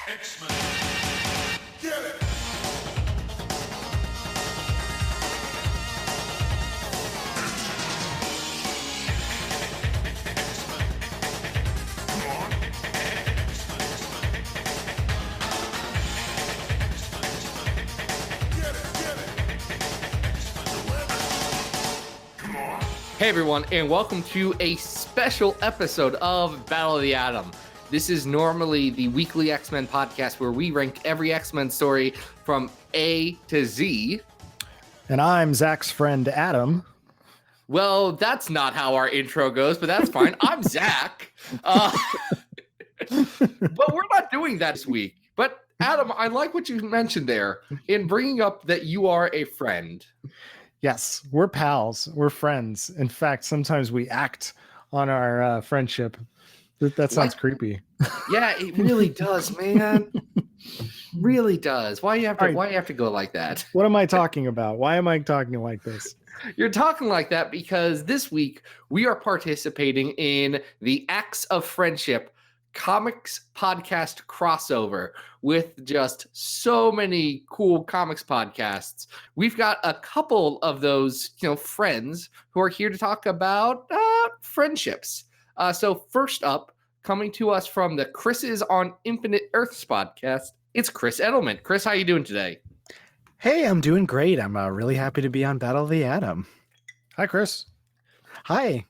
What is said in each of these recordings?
X-Men. Get it! Hey everyone, and welcome to a special episode of Battle of the Atom. This is normally the weekly X-Men podcast where we rank every X-Men story from A to Z. And I'm Zach's friend, Adam. Well, that's not how our intro goes, but that's fine. I'm Zach. But we're not doing that this week. But Adam, I like what you mentioned there in bringing up that you are a friend. Yes, we're pals. We're friends. In fact, sometimes we act on our friendship. That sounds creepy. Yeah, it really does, man. Really does. Why you have to go like that? What am I talking about? Why am I talking like this? You're talking like that because this week we are participating in the Acts of Friendship comics podcast crossover with just so many cool comics podcasts. We've got a couple of those, friends who are here to talk about friendships. So first up, coming to us from the Chris's on Infinite Earths podcast, it's Chris Eddleman. Chris, how you doing today? Hey, I'm doing great. I'm really happy to be on Battle of the Atom. Hi, Chris. Hi.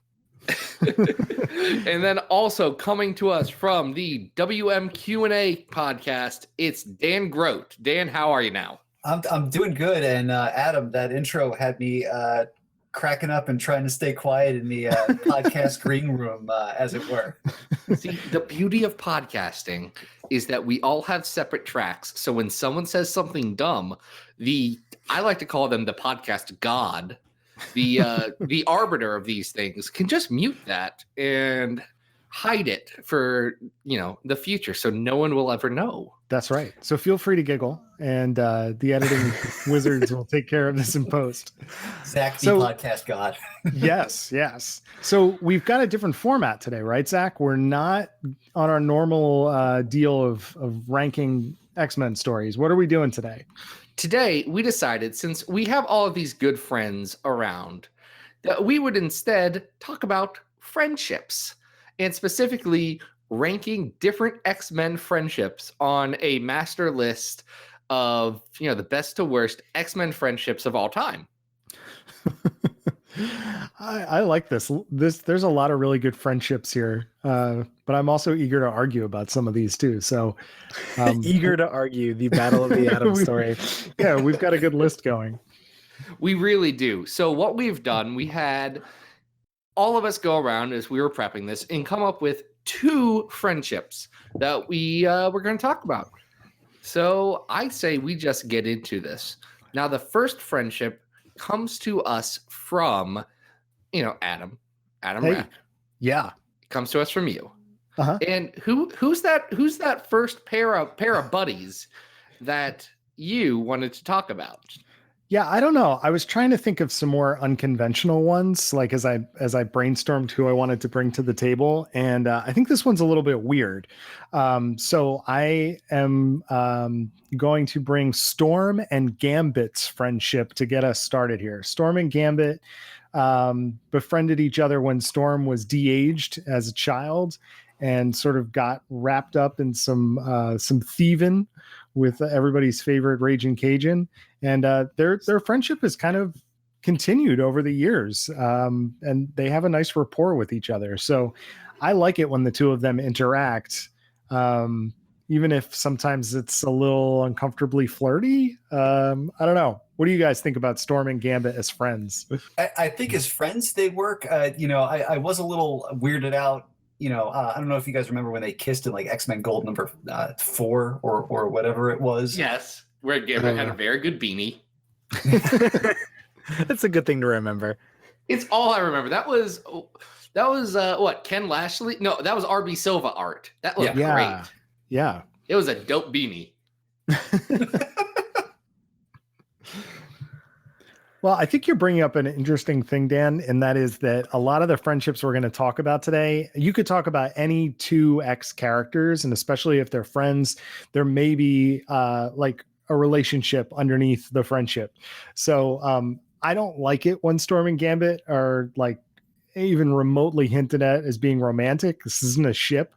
And then also coming to us from the WMQ&A podcast, it's Dan Grote. Dan, how are you now? I'm doing good. And Adam, that intro had me cracking up and trying to stay quiet in the podcast green room, as it were. See, the beauty of podcasting is that we all have separate tracks. So when someone says something dumb, I like to call them the podcast god. The arbiter of these things can just mute that and hide it for the future, so no one will ever know. That's right. So feel free to giggle, and the editing wizards will take care of this in post. Zach, the podcast god. Yes. So we've got a different format today, right, Zach? We're not on our normal deal of ranking X-Men stories. What are we doing today? Today, we decided, since we have all of these good friends around, that we would instead talk about friendships, and specifically ranking different X-Men friendships on a master list of, the best to worst X-Men friendships of all time. I like this. There's a lot of really good friendships here, but I'm also eager to argue about some of these too. So eager to argue the Battle of the Atom story. Yeah, we've got a good list going. We really do. So what we've done, we had all of us go around as we were prepping this and come up with two friendships that we were going to talk about. So I say we just get into this. Now, the first friendship comes to us from, Adam Hey. Rack. Yeah. It comes to us from you. Uh-huh. And who's that first pair of buddies that you wanted to talk about? Yeah, I don't know. I was trying to think of some more unconventional ones, like as I brainstormed who I wanted to bring to the table, and I think this one's a little bit weird. So I am going to bring Storm and Gambit's friendship to get us started here. Storm and Gambit befriended each other when Storm was de-aged as a child, and sort of got wrapped up in some thieving with everybody's favorite Raging Cajun. And their friendship has kind of continued over the years, and they have a nice rapport with each other. So I like it when the two of them interact, even if sometimes it's a little uncomfortably flirty. I don't know. What do you guys think about Storm and Gambit as friends? I think as friends they work. I was a little weirded out. I don't know if you guys remember when they kissed in like X-Men Gold number 4 or whatever it was. Yes. Where Gambit had a very good beanie. That's a good thing to remember. It's all I remember. That was what, Ken Lashley? No, that was RB Silva art. That looked great. Yeah. It was a dope beanie. Well, I think you're bringing up an interesting thing, Dan, and that is that a lot of the friendships we're going to talk about today, you could talk about any two X characters, and especially if they're friends, there may be like a relationship underneath the friendship. So I don't like it when Storm and Gambit are like even remotely hinted at as being romantic. This isn't a ship.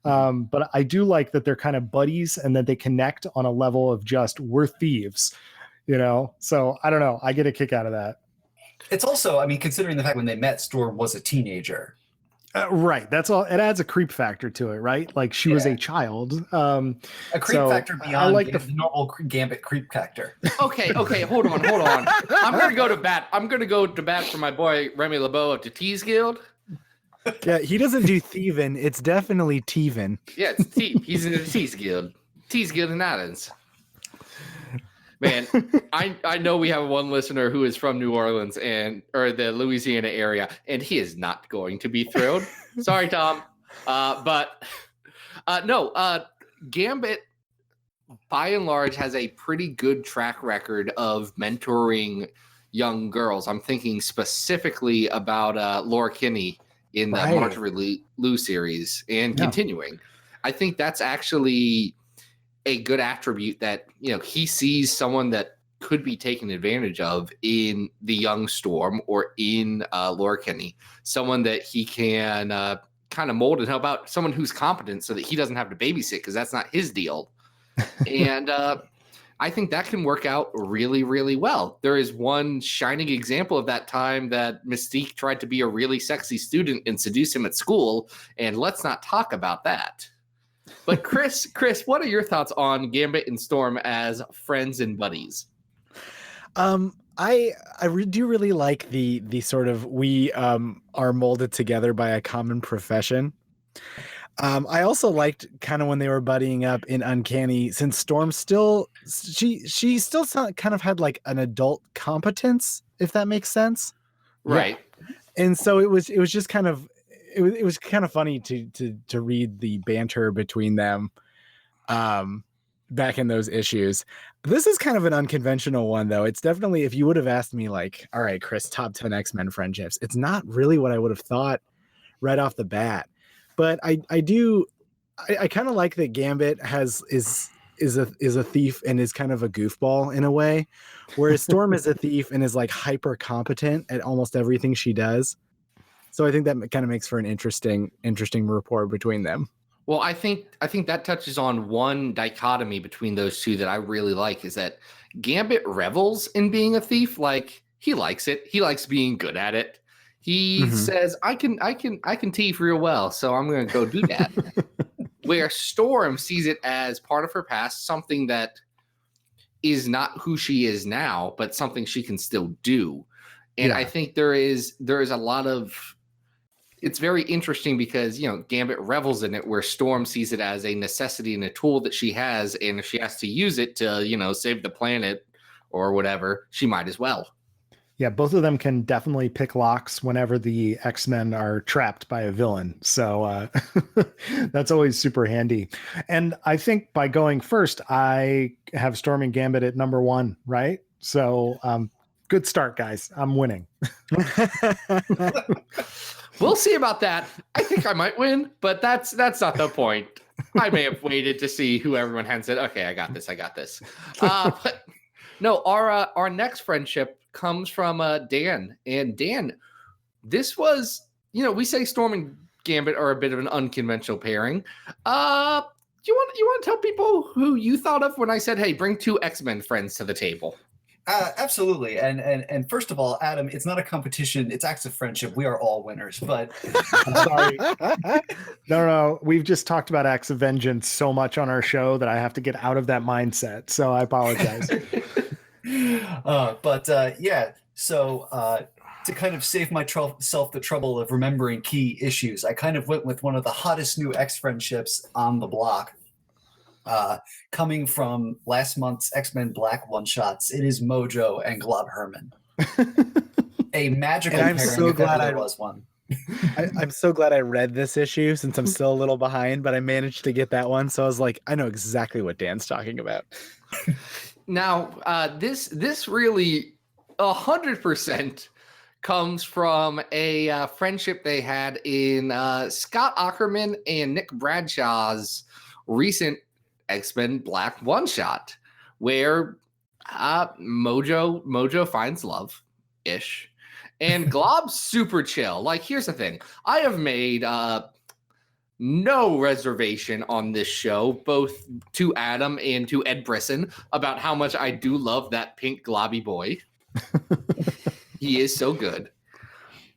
But I do like that they're kind of buddies and that they connect on a level of just we're thieves. So I don't know. I get a kick out of that. It's also, I mean, considering the fact when they met, Storm was a teenager. Right. That's all. It adds a creep factor to it, right? Like she was a child. A creep factor beyond like the normal Gambit creep factor. Okay, hold on. I'm gonna go to bat. I'm gonna go to bat for my boy Remy LeBeau of the Tease Guild. Yeah, he doesn't do thieving. It's definitely teeving. Yeah, it's T. He's in the Tease Guild. Tease Guild in Islands. Man, I know we have one listener who is from New Orleans or the Louisiana area, and he is not going to be thrilled. Sorry, Tom. Gambit, by and large, has a pretty good track record of mentoring young girls. I'm thinking specifically about Laura Kinney in the Marjorie Liu series and continuing. I think that's actually a good attribute that, he sees someone that could be taken advantage of in the young Storm or in Laura Kinney, someone that he can kind of mold and help out, someone who's competent so that he doesn't have to babysit because that's not his deal. And I think that can work out really, really well. There is one shining example of that time that Mystique tried to be a really sexy student and seduce him at school. And let's not talk about that. But Chris, what are your thoughts on Gambit and Storm as friends and buddies? I do really like the sort of we are molded together by a common profession. I also liked kind of when they were buddying up in Uncanny, since Storm she still kind of had like an adult competence, if that makes sense. Right. Yeah. And so it was just kind of it was kind of funny to read the banter between them back in those issues. This is kind of an unconventional one, though. It's definitely, if you would have asked me like, all right, Chris, top 10 X-Men friendships, it's not really what I would have thought right off the bat. But I kind of like that Gambit is a thief and is kind of a goofball in a way, whereas Storm is a thief and is like hyper competent at almost everything she does. So I think that kind of makes for an interesting rapport between them. Well, I think that touches on one dichotomy between those two that I really like, is that Gambit revels in being a thief. Like, he likes it. He likes being good at it. He says, I can thief real well, so I'm going to go do that. Where Storm sees it as part of her past, something that is not who she is now, but something she can still do. And I think there is a lot of, it's very interesting because, Gambit revels in it, where Storm sees it as a necessity and a tool that she has. And if she has to use it to, save the planet or whatever, she might as well. Yeah, both of them can definitely pick locks whenever the X-Men are trapped by a villain. So that's always super handy. And I think by going first, I have Storm and Gambit at number 1, right? So good start, guys. I'm winning. We'll see about that. I think I might win, but that's not the point. I may have waited to see who everyone had said, okay, I got this. But no, our next friendship comes from Dan. And Dan, this was, we say Storm and Gambit are a bit of an unconventional pairing. You want to tell people who you thought of when I said, hey, bring 2 X-Men friends to the table? Absolutely. And first of all, Adam, it's not a competition. It's acts of friendship. We are all winners, but I'm sorry. No. We've just talked about acts of vengeance so much on our show that I have to get out of that mindset. So I apologize. So to kind of save myself the trouble of remembering key issues, I kind of went with one of the hottest new X friendships on the block. Coming from last month's X-Men Black one-shots, it is Mojo and Glob Herman. A magical pairing. I'm so glad there was one. I'm so glad I read this issue, since I'm still a little behind, but I managed to get that one. So I was like, I know exactly what Dan's talking about. Now, this really 100% comes from a friendship they had in Scott Ackerman and Nick Bradshaw's recent X-Men Black one-shot, where Mojo finds love ish, and Glob's super chill. Like, here's the thing: I have made no reservation on this show, both to Adam and to Ed Brisson, about how much I do love that pink globby boy. He is so good.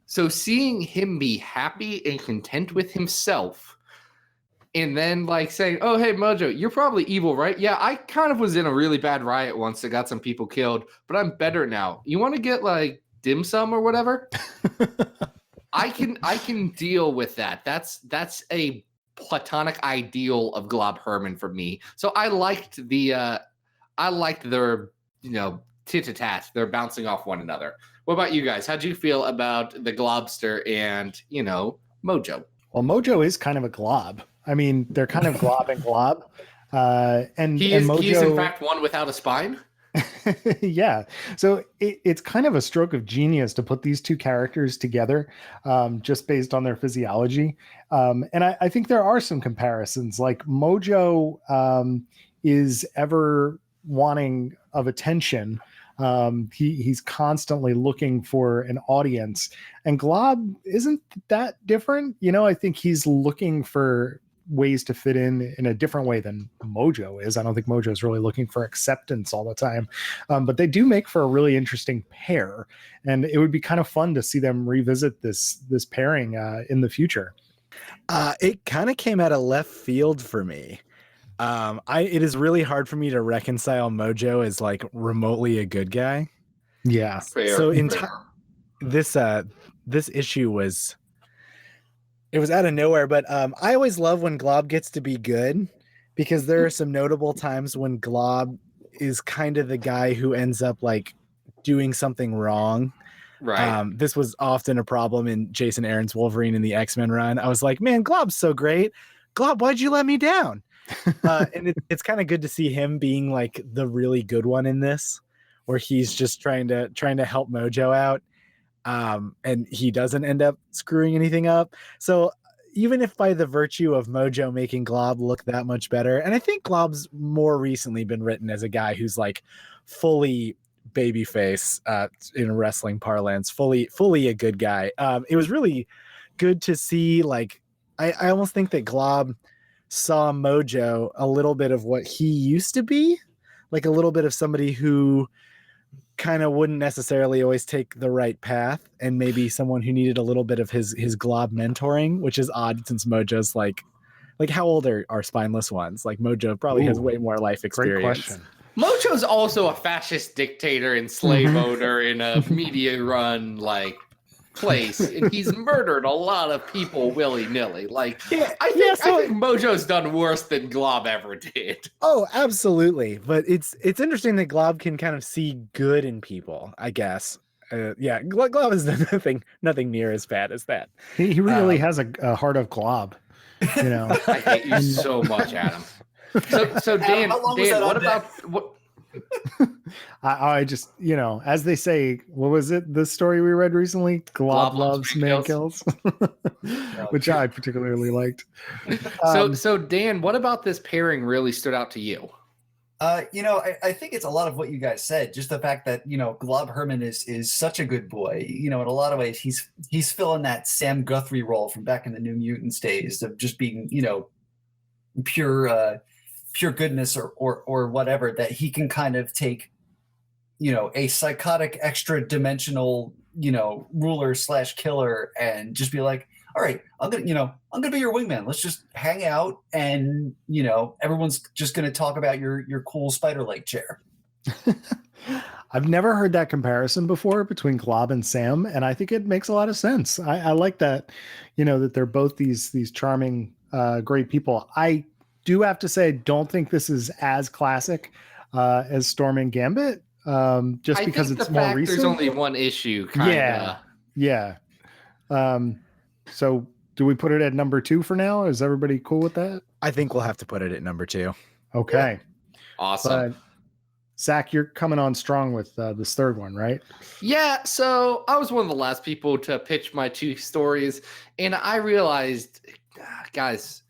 So seeing him be happy and content with himself, and then like saying, "Oh, hey, Mojo, you're probably evil, right? Yeah, I kind of was in a really bad riot once that got some people killed, but I'm better now. You want to get like dim sum or whatever?" I can deal with that. That's a platonic ideal of Glob Herman for me. So I liked their tit-a-tat. They're bouncing off one another. What about you guys? How'd you feel about the Globster and Mojo? Well, Mojo is kind of a glob. I mean, they're kind of glob and glob. And Mojo, he is in fact one without a spine. Yeah. So it's kind of a stroke of genius to put these two characters together, just based on their physiology. And I think there are some comparisons. Like Mojo is ever wanting of attention. He's constantly looking for an audience, and Glob isn't that different. I think he's looking for ways to fit in a different way than Mojo is. I don't think Mojo is really looking for acceptance all the time, but they do make for a really interesting pair, and it would be kind of fun to see them revisit this pairing in the future. It kind of came out of left field for me. It is really hard for me to reconcile Mojo as like remotely a good guy. Yeah. Fair, So this issue was out of nowhere, but I always love when Glob gets to be good, because there are some notable times when Glob is kind of the guy who ends up like doing something wrong. Right. This was often a problem in Jason Aaron's Wolverine in the X-Men run. I was like, man, Glob's so great. Glob, why'd you let me down? And it's kind of good to see him being like the really good one in this, where he's just trying to help Mojo out, and he doesn't end up screwing anything up. So even if by the virtue of Mojo making Glob look that much better, and I think Glob's more recently been written as a guy who's like fully babyface, in wrestling parlance, fully a good guy. It was really good to see. Like I almost think that Glob saw Mojo a little bit of what he used to be, like a little bit of somebody who kind of wouldn't necessarily always take the right path, and maybe someone who needed a little bit of his Glob mentoring, which is odd since Mojo's like how old are spineless ones? Like Mojo probably has way more life experience. Great question. Mojo's also a fascist dictator and slave owner in a media run like place, and he's murdered a lot of people willy-nilly. Like, I think Mojo's done worse than Glob ever did. Oh, absolutely. But it's interesting that Glob can kind of see good in people, I guess. Glob is nothing near as bad as that. He really has a heart of Glob. I hate you so much, Adam. So Dan, what about what? I just, as they say, what was it? The story we read recently, Glob loves man kills, which I particularly liked. So Dan, what about this pairing really stood out to you? I think it's a lot of what you guys said. Just the fact that Glob Herman is such a good boy. In a lot of ways, he's filling that Sam Guthrie role from back in the New Mutants days of just being pure goodness or whatever, that he can kind of take a psychotic extra dimensional ruler / killer and just be like, all right, I'm gonna be your wingman. Let's just hang out, and everyone's just gonna talk about your cool spider leg chair. I've never heard that comparison before between Glob and Sam, and I think it makes a lot of sense. I like that, that they're both these charming, great people. I do have to say, I don't think this is as classic as Storm and Gambit, just because it's more recent. There's only one issue. Yeah. So do we put it at number 2 for now? Is everybody cool with that? I think we'll have to put it at number 2. Okay. Awesome. Zach, you're coming on strong with this third one, right? Yeah, so I was one of the last people to pitch my 2 stories, and I realized, guys,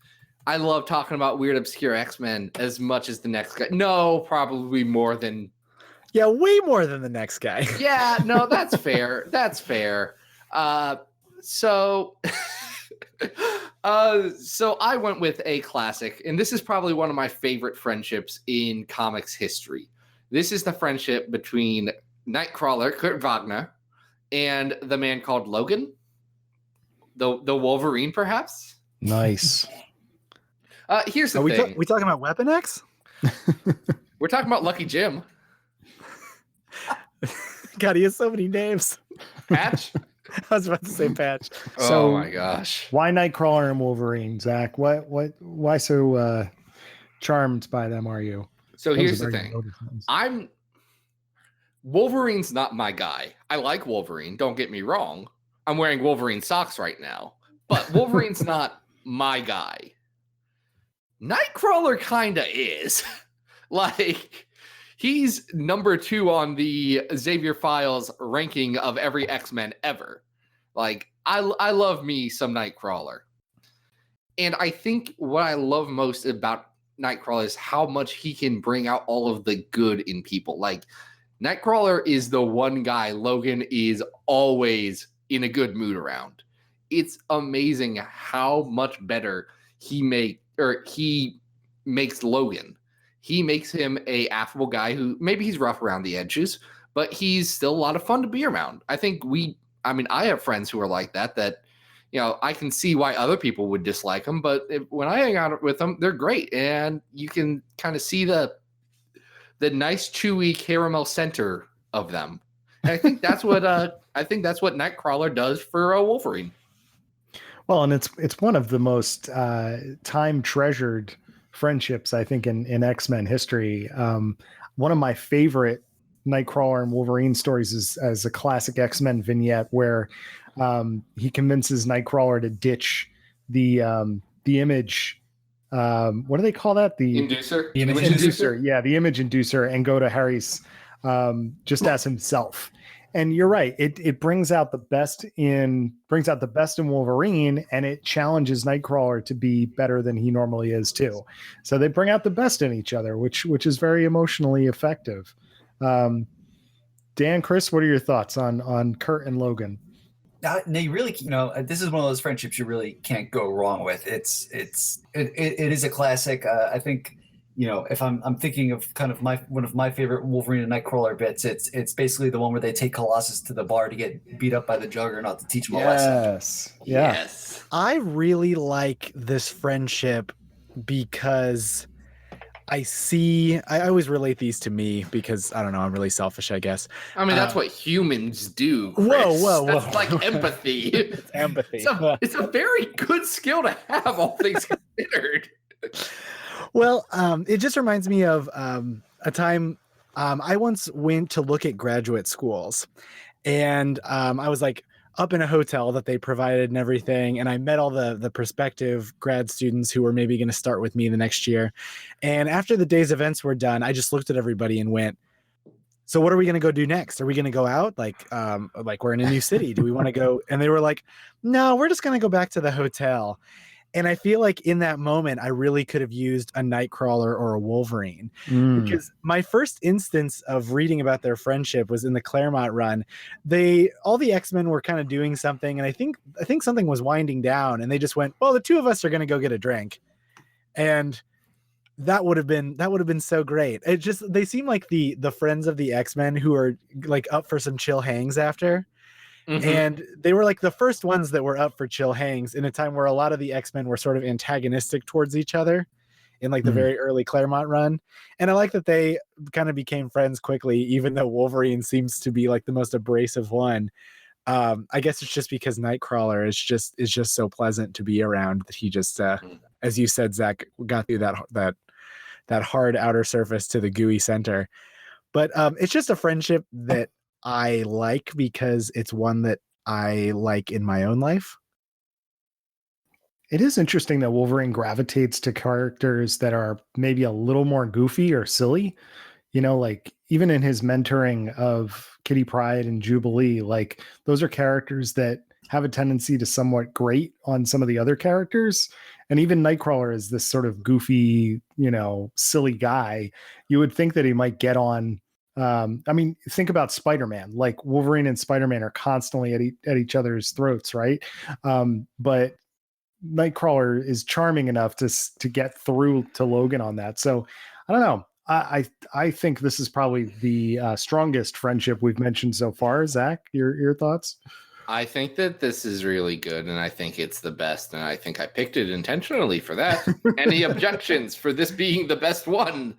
I love talking about weird, obscure X-Men as much as the next guy. No, probably more than. Yeah, way more than the next guy. Yeah, no, that's fair. That's fair. So I went with a classic, and this is probably one of my favorite friendships in comics history. This is the friendship between Nightcrawler, Kurt Wagner, and the man called Logan, the Wolverine, perhaps. Nice. Here's the Are thing. we talking about Weapon X? We're talking about Lucky Jim. God, he has so many names. Patch? I was about to say Patch. Oh my gosh. Why Nightcrawler and Wolverine, Zach? Why so charmed by them are you? So That was here's a the very thing. noted sentence. Wolverine's not my guy. I like Wolverine, don't get me wrong. I'm wearing Wolverine socks right now, but Wolverine's not my guy. Nightcrawler kinda is. Like, he's number 2 on the Xavier Files ranking of every X-Men ever. Like, I love me some Nightcrawler. And I think what I love most about Nightcrawler is how much he can bring out all of the good in people. Like, Nightcrawler is the one guy Logan is always in a good mood around. It's amazing how much better he makes Logan. He makes him a affable guy who maybe he's rough around the edges, but he's still a lot of fun to be around. I think I have friends who are like that, I can see why other people would dislike them, but when I hang out with them, they're great. And you can kind of see the nice chewy caramel center of them. And I think that's what Nightcrawler does for Wolverine. Well, and it's one of the most time treasured friendships, I think, in X-Men history. One of my favorite Nightcrawler and Wolverine stories is as a classic X-Men vignette where he convinces Nightcrawler to ditch the image. What do they call that? The Inducer? The image inducer. Yeah, the image inducer, and go to Harry's just as himself. And you're right. It brings out the best in Wolverine, and it challenges Nightcrawler to be better than he normally is too. So they bring out the best in each other, which is very emotionally effective. Dan, Chris, what are your thoughts on Kurt and Logan? You really, this is one of those friendships you really can't go wrong with. It is a classic. I think, if I'm thinking of kind of one of my favorite Wolverine and Nightcrawler bits, it's basically the one where they take Colossus to the bar to get beat up by the Juggernaut to teach him a lesson. Yes. I really like this friendship because I always relate these to me because I don't know, I'm really selfish, I guess. I mean, that's what humans do, Chris. Whoa. That's like empathy. It's empathy. It's a very good skill to have, all things considered. Well, it just reminds me of a time I once went to look at graduate schools, and I was like up in a hotel that they provided and everything, and I met all the prospective grad students who were maybe going to start with me the next year. And after the day's events were done, I just looked at everybody and went, so what are we going to go do next? Are we going to go out? Like we're in a new city. Do we want to go? And they were like, no, we're just going to go back to the hotel. And I feel like in that moment, I really could have used a Nightcrawler or a Wolverine because my first instance of reading about their friendship was in the Claremont run. All the X-Men were kind of doing something, and I think something was winding down, and they just went, well, the two of us are going to go get a drink. And that would have been so great. They seem like the friends of the X-Men who are like up for some chill hangs after. Mm-hmm. And they were like the first ones that were up for chill hangs in a time where a lot of the X-Men were sort of antagonistic towards each other in like the very early Claremont run. And I like that they kind of became friends quickly, even though Wolverine seems to be like the most abrasive one. I guess it's just because Nightcrawler is just so pleasant to be around that he just, as you said, Zach, got through that hard outer surface to the gooey center. But it's just a friendship that I like because it's one that I like in my own life. It is interesting that Wolverine gravitates to characters that are maybe a little more goofy or silly. you know, like even in his mentoring of Kitty Pryde and Jubilee, like those are characters that have a tendency to somewhat grate on some of the other characters. And even Nightcrawler is this sort of goofy, you know, silly guy. You would think that he might get on. I mean, think about Spider-Man. Like Wolverine and Spider-Man are constantly at each other's throats, right? But Nightcrawler is charming enough to get through to Logan on that. So I don't know. I think this is probably the strongest friendship we've mentioned so far. Zach, your thoughts? I think that this is really good, and I think it's the best, and I think I picked it intentionally for that. Any objections for this being the best one?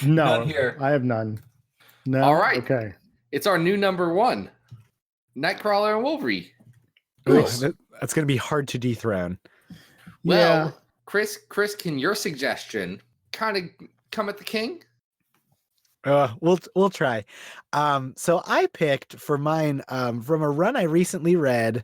No, None here. I have none. No. All right. Okay. It's our new number one, Nightcrawler and Wolverine. Ooh, Chris. that's going to be hard to dethrone. Well, Yeah. Chris, can your suggestion kind of come at the king? We'll try. So I picked for mine from a run I recently read,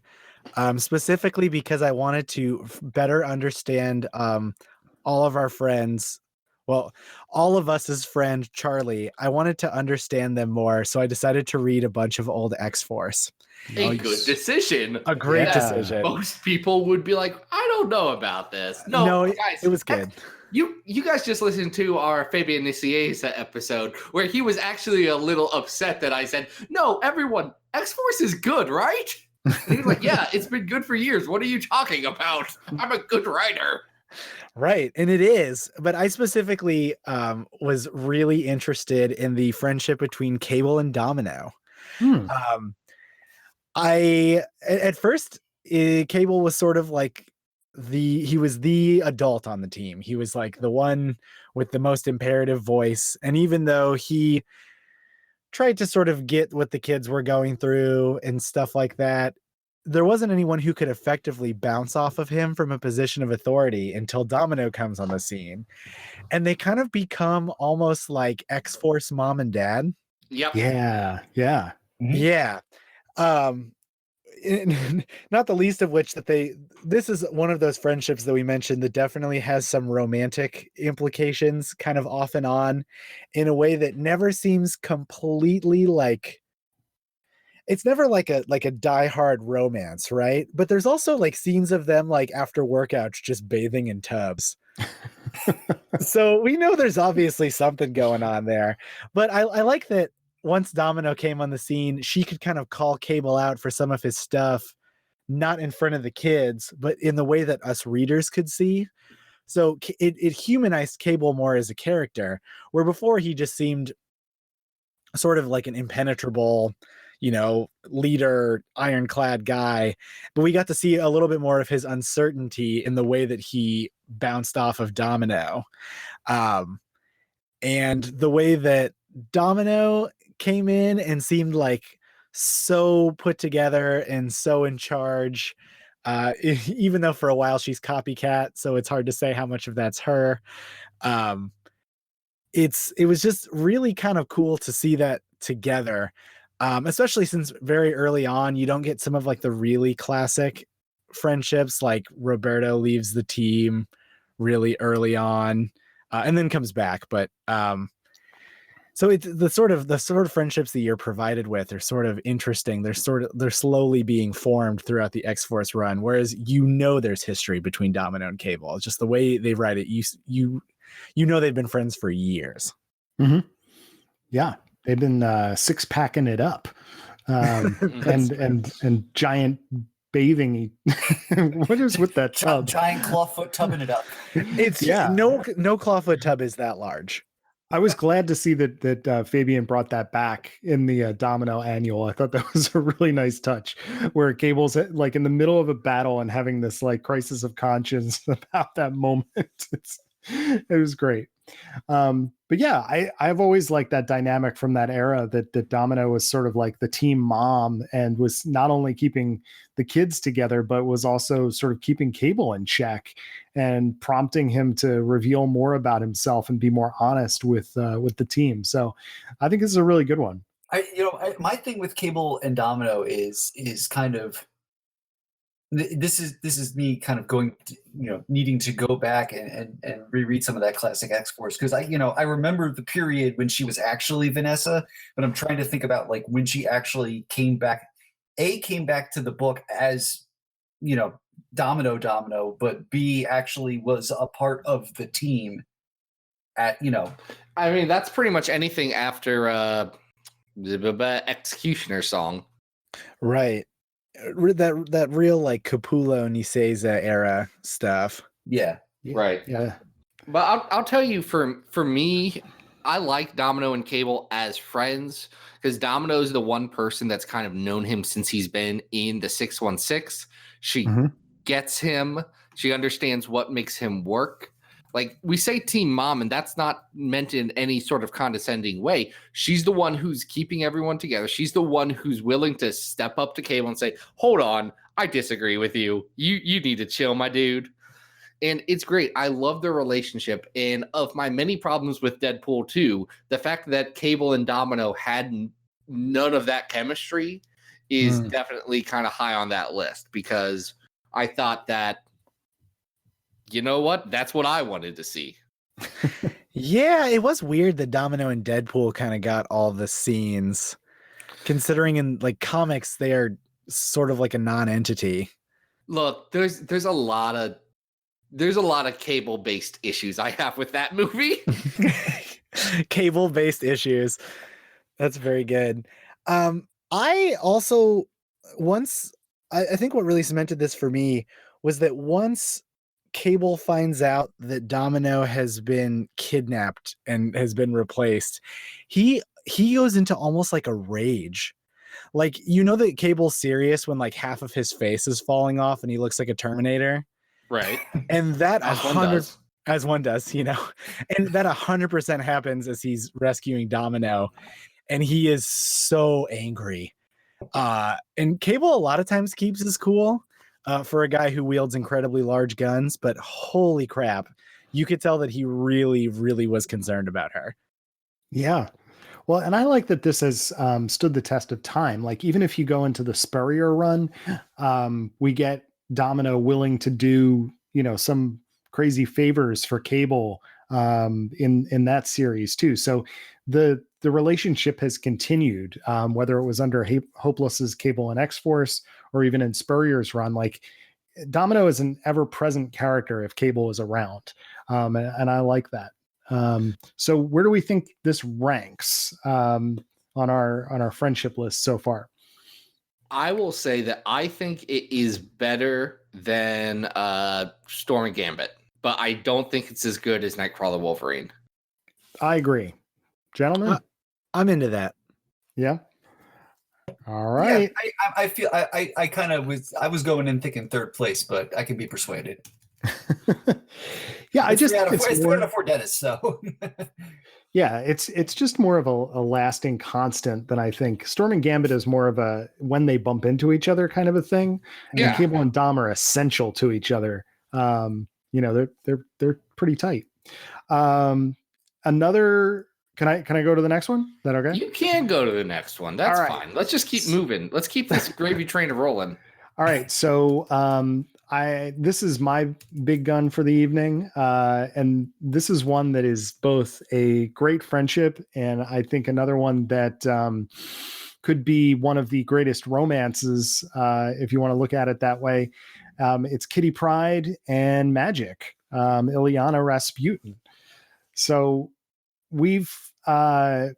specifically because I wanted to better understand all of our friends. Well, all of us as friend Charlie. I wanted to understand them more, so I decided to read a bunch of old X-Force. A good decision. A great Yeah. decision. Most people would be like, I don't know about this. No, guys, it was good. You guys just listened to our Fabian Nicieza episode where he was actually a little upset that I said, no, everyone, X-Force is good, right? And he was like, yeah, it's been good for years. What are you talking about? I'm a good writer. Right, and it is. But I specifically was really interested in the friendship between Cable and Domino. I at first Cable was sort of like he was the adult on the team. He was like the one with the most imperative voice, and even though he tried to sort of get what the kids were going through and stuff like that, there wasn't anyone who could effectively bounce off of him from a position of authority until Domino comes on the scene, and they kind of become almost like X-Force mom and dad. Yep. Yeah. Yeah. Yeah. Not the least of which that this is one of those friendships that we mentioned that definitely has some romantic implications kind of off and on in a way that never seems completely like it's never like a diehard romance, right? But there's also like scenes of them like after workouts just bathing in tubs. So we know there's obviously something going on there. But I like that once Domino came on the scene, she could kind of call Cable out for some of his stuff, not in front of the kids, but in the way that us readers could see. So it humanized Cable more as a character, where before he just seemed sort of like an impenetrable, leader, ironclad guy. But we got to see a little bit more of his uncertainty in the way that he bounced off of Domino. And the way that Domino came in and seemed like so put together and so in charge, even though for a while she's copycat, so it's hard to say how much of that's her. It was just really kind of cool to see that together, especially since very early on you don't get some of like the really classic friendships, like Roberto leaves the team really early on and then comes back, but so it's the sort of friendships that you're provided with are sort of interesting. They're slowly being formed throughout the X-Force run, whereas there's history between Domino and Cable. It's just the way they write it. You they've been friends for years. Mm-hmm. Yeah, they've been six-packing it up, and giant bathing. What is with that tub? Giant clawfoot tubbing it up. It's no clawfoot tub is that large. I was glad to see that Fabian brought that back in the Domino annual. I thought that was a really nice touch, where Cable's like in the middle of a battle and having this like crisis of conscience about that moment. It was great. But yeah, I've always liked that dynamic from that era that Domino was sort of like the team mom and was not only keeping the kids together, but was also sort of keeping Cable in check and prompting him to reveal more about himself and be more honest with the team. So I think this is a really good one. My thing with Cable and Domino is kind of this is me kind of going to, needing to go back and reread some of that classic X-Force, because I remember the period when she was actually Vanessa, but I'm trying to think about like when she actually came back to the book as Domino, but B actually was a part of the team at I mean, that's pretty much anything after the Executioner song. Right. That real like Capullo Niseza era stuff. Yeah. Right. Yeah. But I'll tell you, for me, I like Domino and Cable as friends because Domino is the one person that's kind of known him since he's been in the 616. She gets him. She understands what makes him work. Like we say team mom, and that's not meant in any sort of condescending way. She's the one who's keeping everyone together. She's the one who's willing to step up to Cable and say, hold on, I disagree with you. You need to chill, my dude. And it's great. I love their relationship. And of my many problems with Deadpool 2, the fact that Cable and Domino had none of that chemistry is definitely kind of high on that list, because I thought that, you know what? That's what I wanted to see. Yeah, it was weird that Domino and Deadpool kind of got all the scenes, considering in like comics they are sort of like a non-entity. Look, there's a lot of Cable-based issues I have with that movie. Cable-based issues. That's very good. I also I think what really cemented this for me was that once Cable finds out that Domino has been kidnapped and has been replaced, he goes into almost like a rage. Like, that Cable's serious when like half of his face is falling off and he looks like a Terminator. Right. And that As one does. And that 100% happens as he's rescuing Domino, and he is so angry. And Cable a lot of times keeps his cool for a guy who wields incredibly large guns, but holy crap, you could tell that he really, really was concerned about her. Yeah. Well, and I like that this has stood the test of time. Like, even if you go into the Spurrier run, we get Domino willing to do, some crazy favors for Cable in that series too. So the relationship has continued, whether it was under Hopeless's Cable and X-Force or even in Spurrier's run. Like, Domino is an ever-present character if Cable is around, and I like that. So where do we think this ranks on our friendship list so far? I will say that I think it is better than Storm and Gambit, but I don't think it's as good as Nightcrawler Wolverine. I agree. Gentlemen? I'm into that. Yeah. All right. Yeah, I feel I kind of was going in thinking third place, but I can be persuaded. Yeah, it's 3 out of 4 dentists, so yeah, it's just more of a lasting constant than I think. Storm and Gambit is more of a when they bump into each other kind of a thing. And Cable and Dom are essential to each other. They're pretty tight. Another. Can I go to the next one? Is that okay? You can go to the next one. That's fine. Let's just keep moving. Let's keep this gravy train rolling. All right. So this is my big gun for the evening. And this is one that is both a great friendship and I think another one that could be one of the greatest romances, if you want to look at it that way. It's Kitty Pryde and Magic, Ileana Rasputin. So we've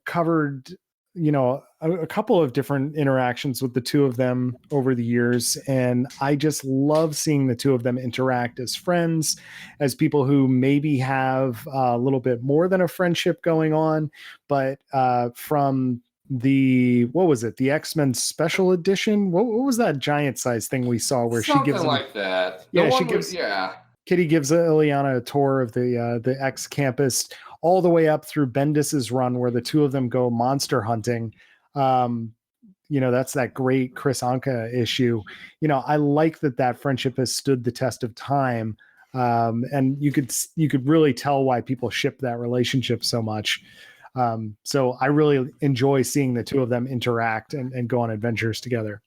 covered, a couple of different interactions with the two of them over the years. And I just love seeing the two of them interact as friends, as people who maybe have a little bit more than a friendship going on. But from the X-Men special edition, what was that giant size thing we saw where Something she gives like that? Kitty gives Ileana a tour of the X campus, all the way up through Bendis's run where the two of them go monster hunting. That's that great Chris Anka issue. I like that friendship has stood the test of time. And you could really tell why people ship that relationship so much. So I really enjoy seeing the two of them interact and go on adventures together.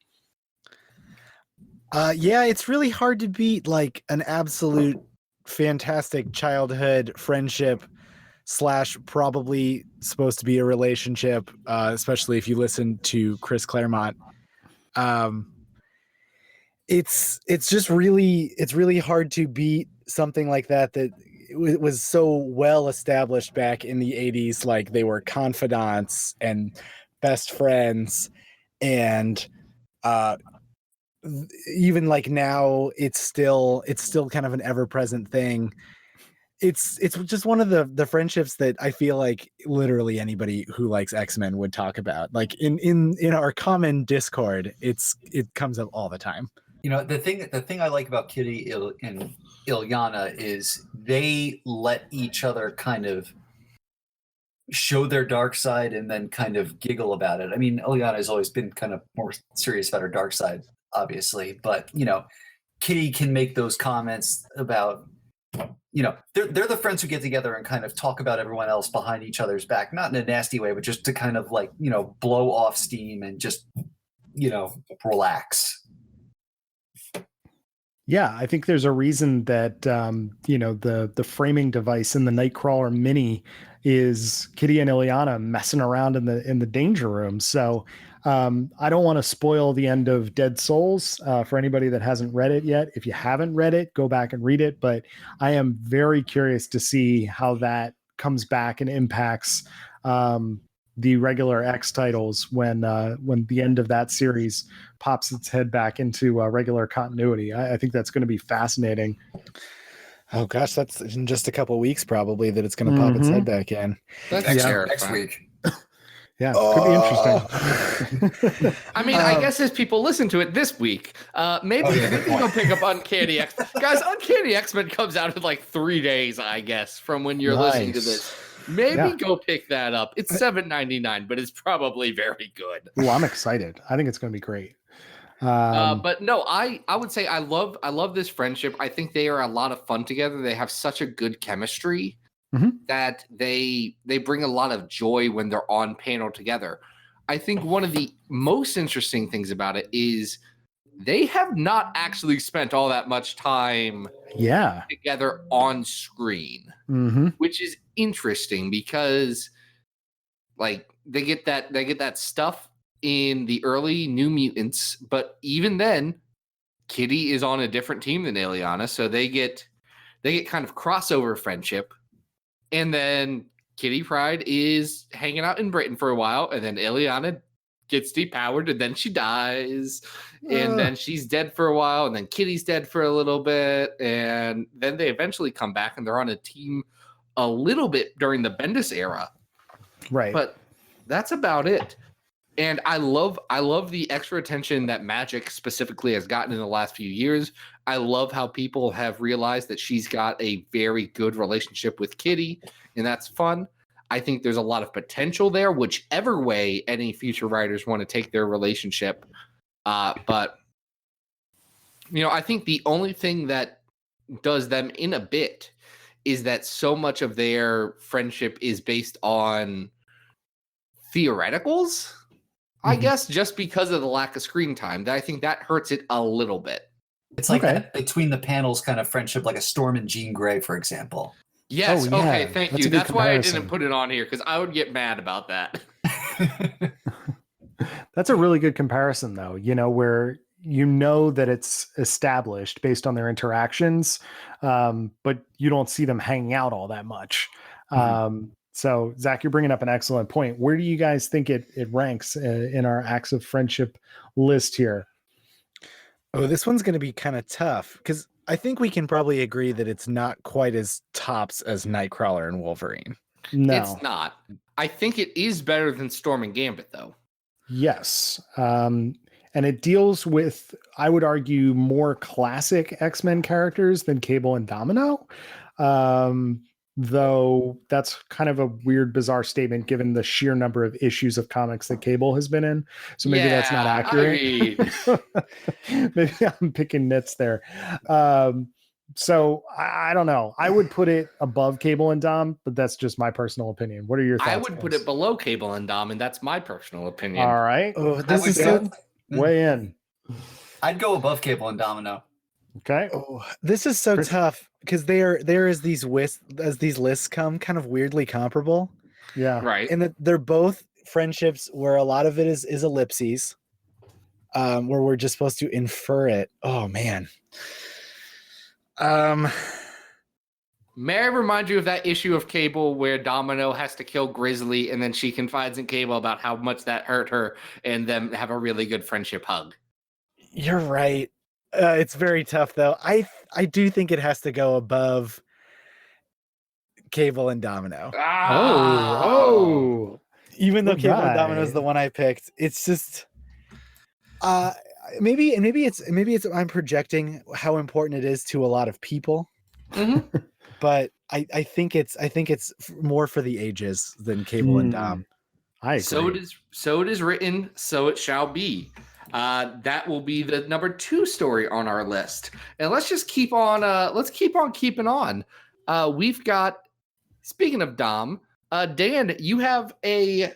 Yeah, it's really hard to beat like an absolute fantastic childhood friendship slash probably supposed to be a relationship, especially if you listen to Chris Claremont. Um, it's just really hard to beat something like that was so well established back in the 80s. Like they were confidants and best friends, and even like now it's still kind of an ever-present thing. It's just one of the friendships that I feel like literally anybody who likes X-Men would talk about. Like in our common Discord, it comes up all the time. You know, the thing I like about Kitty and Ilyana is they let each other kind of show their dark side and then kind of giggle about it. I mean, Ilyana has always been kind of more serious about her dark side, obviously, but you know, Kitty can make those comments about, you know, they're the friends who get together and kind of talk about everyone else behind each other's back, not in a nasty way, but just to kind of like, you know, blow off steam and just, you know, relax. Yeah, I think there's a reason that you know, the framing device in the Nightcrawler mini is Kitty and Ilyana messing around in the danger room. So I don't want to spoil the end of Dead Souls for anybody that hasn't read it yet. If you haven't read it, go back and read it. But I am very curious to see how that comes back and impacts the regular X titles when the end of that series pops its head back into regular continuity. I think that's going to be fascinating. Oh gosh, that's in just a couple weeks probably that it's going to pop its head back in. That's Next week. Yeah, could be interesting. I mean, I guess as people listen to it this week, maybe go pick up Uncanny X-Men. Guys, Uncanny X-Men comes out in like 3 days, I guess, from when you're listening to this. Maybe go pick that up. It's $7.99, but it's probably very good. Well, I'm excited. I think it's going to be great. But no, I would say I love this friendship. I think they are a lot of fun together. They have such a good chemistry that they bring a lot of joy when they're on panel together. I think one of the most interesting things about it is they have not actually spent all that much time together on screen, which is interesting because like they get that stuff in the early New Mutants, but even then Kitty is on a different team than Ilyana, so they get kind of crossover friendship. And then Kitty Pryde is hanging out in Britain for a while, and then Ilyana gets depowered, and then she dies, and then she's dead for a while, and then Kitty's dead for a little bit, and then they eventually come back, and they're on a team a little bit during the Bendis era. Right. But that's about it. And I love the extra attention that Magic specifically has gotten in the last few years. I love how people have realized that she's got a very good relationship with Kitty, and that's fun. I think there's a lot of potential there, whichever way any future writers want to take their relationship. But, you know, I think the only thing that does them in a bit is that so much of their friendship is based on theoreticals. I guess just because of the lack of screen time, that I think that hurts it a little bit. It's like that between the panels kind of friendship, like a Storm and Jean Grey, for example. Yes. Oh, yeah. Okay. Thank That's you. a good That's why I didn't comparison. put it on here because I would get mad about that. That's a really good comparison, though, you know, where you know that it's established based on their interactions, but you don't see them hanging out all that much. So, Zach, you're bringing up an excellent point. Where do you guys think it ranks in our acts of friendship list here? Oh, this one's going to be kind of tough because I think we can probably agree that it's not quite as tops as Nightcrawler and Wolverine. No, It's not. I think it is better than Storm and Gambit, though. Yes. And it deals with, I would argue, more classic X-Men characters than Cable and Domino. Though that's kind of a weird, bizarre statement given the sheer number of issues of comics that Cable has been in. So maybe that's not accurate. Maybe I'm picking nits there. So I don't know. I would put it above Cable and Dom, but that's just my personal opinion. What are your thoughts? I would put it below Cable and Dom, and that's my personal opinion. All right. Oh, this is good. Weigh in. I'd go above Cable and Domino. Okay. Oh, this is so Chris- tough because there is these as these lists come kind of weirdly comparable, Yeah. Right. and that they're both friendships where a lot of it is ellipses, where we're just supposed to infer it. Oh man. May I remind you of that issue of Cable where Domino has to kill Grizzly and then she confides in Cable about how much that hurt her and them have a really good friendship hug? You're right. It's very tough though. I do think it has to go above Cable and Domino. Oh. Even though All Cable and Domino is right. the one I picked, it's just maybe it's I'm projecting how important it is to a lot of people, Mhm. but I think it's more for the ages than Cable and Dom. I agree. So it is written, so it shall be. That will be the number 2 story on our list. And let's just keep on keeping on. We've got, speaking of Dom, Dan, you have a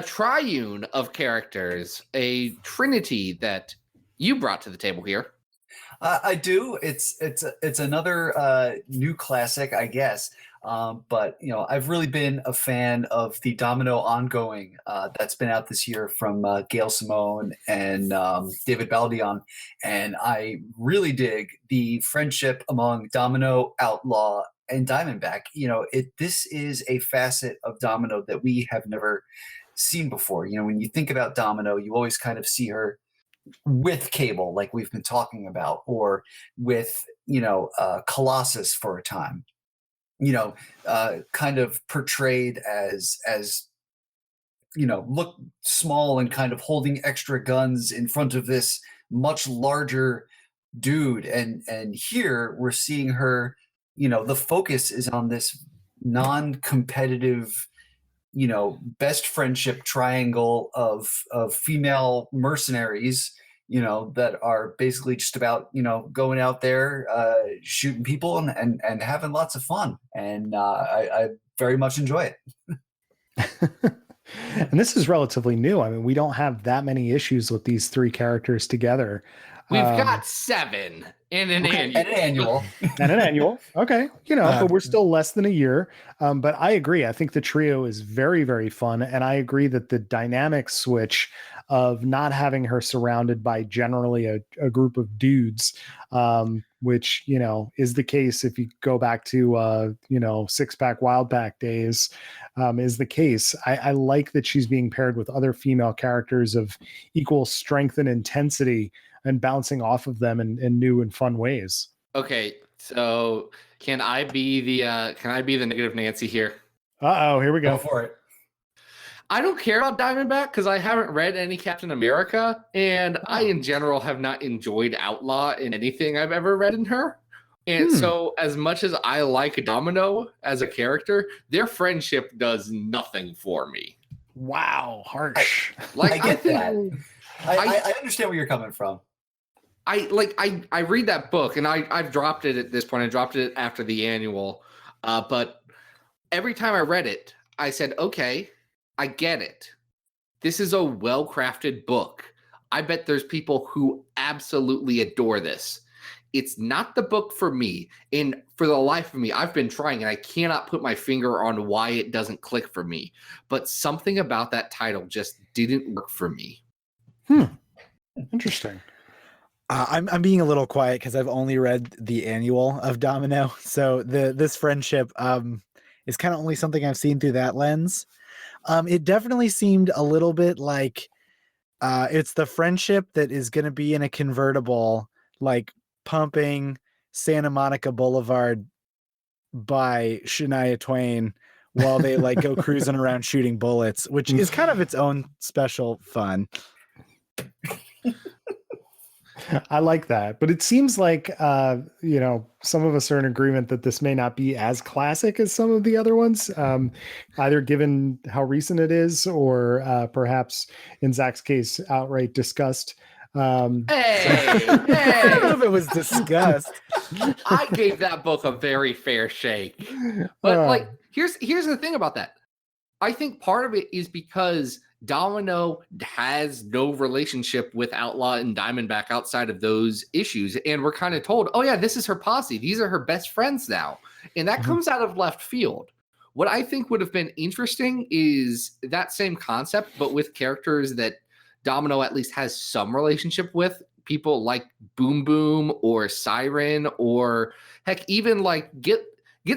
triune of characters, a trinity that you brought to the table here. I do. It's another new classic, I guess. But I've really been a fan of the Domino ongoing that's been out this year from Gail Simone and David Baldion, and I really dig the friendship among Domino, Outlaw, and Diamondback. This is a facet of Domino that we have never seen before. When you think about Domino, you always kind of see her with Cable, like we've been talking about, or with Colossus for a time. Kind of portrayed as look small and kind of holding extra guns in front of this much larger dude, and here we're seeing her. The focus is on this non-competitive best friendship triangle of female mercenaries, that are basically just about, going out there, shooting people and having lots of fun. And I very much enjoy it. And this is relatively new. I mean, we don't have that many issues with these 3 characters together. We've got 7 in an annual. And an annual. And an annual. Okay. But we're still less than a year. But I agree. I think the trio is very, very fun. And I agree that the dynamic switch of not having her surrounded by generally a group of dudes, which, is the case if you go back to, 6-pack Wild Pack days, is the case. I like that she's being paired with other female characters of equal strength and intensity and bouncing off of them in new and fun ways. Okay, so can I be the negative Nancy here? Here we Go go. for it. I don't care about Diamondback because I haven't read any Captain America, and I in general have not enjoyed Outlaw in anything I've ever read in her. And so as much as I like Domino as a character, their friendship does nothing for me. Wow, harsh. I get that. I understand where you're coming from. I read that book and I've dropped it at this point. I dropped it after the annual. But every time I read it, I said, okay, I get it. This is a well-crafted book. I bet there's people who absolutely adore this. It's not the book for me. And for the life of me, I've been trying and I cannot put my finger on why it doesn't click for me. But something about that title just didn't work for me. Interesting. I'm being a little quiet because I've only read the annual of Domino, so this friendship is kind of only something I've seen through that lens. It definitely seemed a little bit like it's the friendship that is going to be in a convertible, like pumping Santa Monica Boulevard by Shania Twain while they like go cruising around shooting bullets, which is kind of its own special fun. I like that, but it seems like some of us are in agreement that this may not be as classic as some of the other ones, either given how recent it is or perhaps in Zach's case outright discussed. Hey, I don't know if it was discussed. I gave that book a very fair shake. But here's the thing about that. I think part of it is because Domino has no relationship with Outlaw and Diamondback outside of those issues. And we're kind of told, oh, yeah, this is her posse. These are her best friends now. And that comes out of left field. What I think would have been interesting is that same concept, but with characters that Domino at least has some relationship with. People like Boom Boom or Siren, or heck, even like get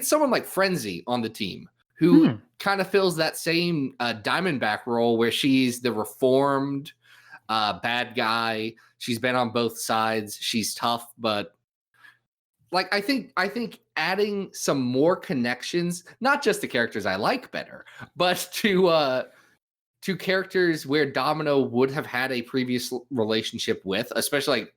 someone like Frenzy on the team who kind of fills that same Diamondback role where she's the reformed bad guy. She's been on both sides. She's tough, but like I think adding some more connections, not just the characters I like better, but to characters where Domino would have had a previous relationship with, especially like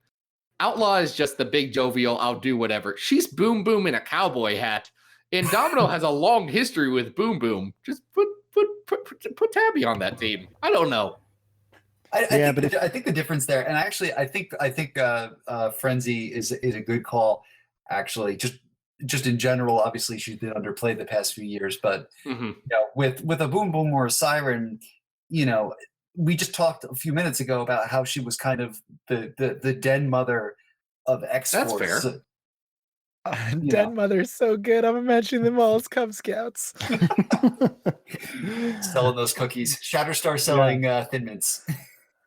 Outlaw is just the big jovial, I'll do whatever. She's Boom Boom in a cowboy hat. And Domino has a long history with Boom Boom. Just put Tabby on that team. I don't know. I think the difference there, and actually I think Frenzy is a good call, actually. Just in general, obviously she's been underplayed the past few years, but you know, with a Boom Boom or a Siren, you know, we just talked a few minutes ago about how she was kind of the den mother of X-Force. That's fair. Den mother's so good. I'm imagining them all as Cub Scouts. Selling those cookies. Shatterstar selling Thin Mints.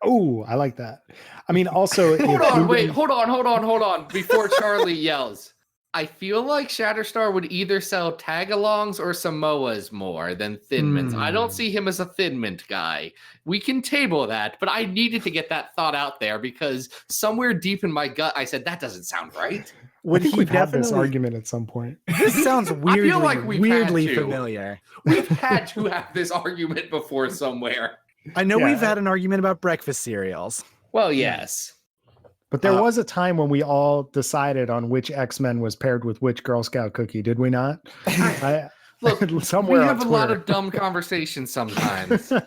Oh, I like that. I mean, also... Hold on. Before Charlie yells. I feel like Shatterstar would either sell tag-alongs or Samoas more than Thin Mints. I don't see him as a Thin Mint guy. We can table that, but I needed to get that thought out there because somewhere deep in my gut, I said, that doesn't sound right. I think we've had this argument at some point. This sounds weirdly, I feel like weirdly familiar. We've had to have this argument before somewhere. I know we've had an argument about breakfast cereals. Well, yes. But there was a time when we all decided on which X-Men was paired with which Girl Scout cookie, did we not? Look, somewhere we have a lot Twitter. of dumb conversations sometimes. All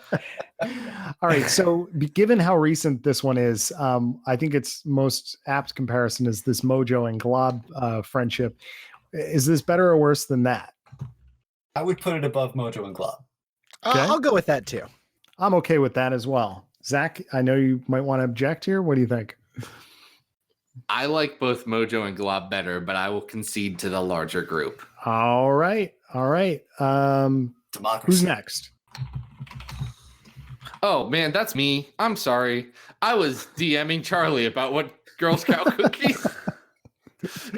right, so given how recent this one is, I think its most apt comparison is this Mojo and Glob friendship. Is this better or worse than that? I would put it above Mojo and Glob. Okay. I'll go with that too. I'm okay with that as well. Zach, I know you might want to object here. What do you think? I like both Mojo and Glob better, but I will concede to the larger group. All right. Democracy. Who's next? Oh, man, that's me. I'm sorry. I was DMing Charlie about what Girl Scout cookies.